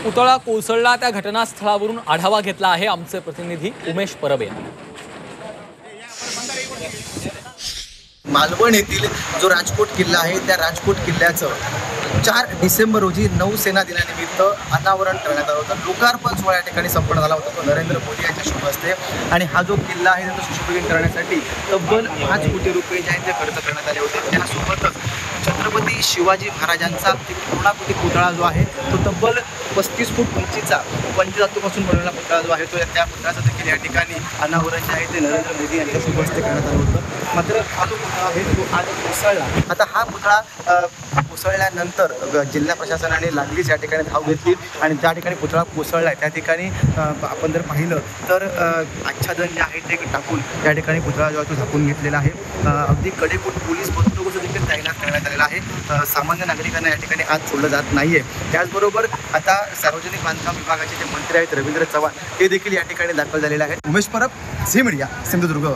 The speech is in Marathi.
पुतळा कोसळला त्या घटनास्थळावरून आढावा घेतला आहे आमचे प्रतिनिधी उमेश परब यांनी। मालवण येथील जो राजकोट किल्ला आहे त्या राजकोट किल्ल्याचं 4 डिसेंबर रोजी नौसेना दिनानिमित्त अनावरण करण्यात आलं होतं। लोकार्पण सोहळा या ठिकाणी संपन्न झाला होता, तो नरेंद्र मोदी यांच्या शुभ हस्ते। आणि हा जो किल्ला आहे त्याचं सुशोभीकरण करण्यासाठी तब्बल 5 कोटी रुपये जे आहेत ते खर्च करण्यात आले होते। त्यासोबतच छत्रपती शिवाजी महाराजांचा पूर्णाकृती पुतळा जो आहे तो तब्बल 35 फूट उंचीचा पंचधातूपासून बनवलेला पुतळा जो आहे तो त्या पुतळ्याचं देखील या ठिकाणी अनावरण जे आहे ते नरेंद्र मोदी यांच्या शुभ हस्ते करण्यात आलं होतं। मात्र हा जो पुतळा आहे तो आज कोसळला। आता हा पुतळा कोसळल्यानंतर जिल्हा प्रशासनाने लागलीच या ठिकाणी धाव घेतली आणि ज्या ठिकाणी पुतळा कोसळला आहे त्या ठिकाणी आपण जर पाहिलं तर आच्छादन जे आहे ते टाकून त्या ठिकाणी पुतळा जो आहे तो झाकून घेतलेला आहे। अगदी कडेकोट पोलीस बंदोबस्त देखील तैनात करण्यात आलेला आहे। सामान्य नागरिकांना या ठिकाणी आज सोडलं जात नाही आहे। त्याचबरोबर आता सार्वजनिक बांधकाम विभागाचे जे मंत्री आहेत रवींद्र चव्हाण हे देखील या ठिकाणी दाखल झालेले आहेत। Umesh Parab, Zee media, Sindhudurg.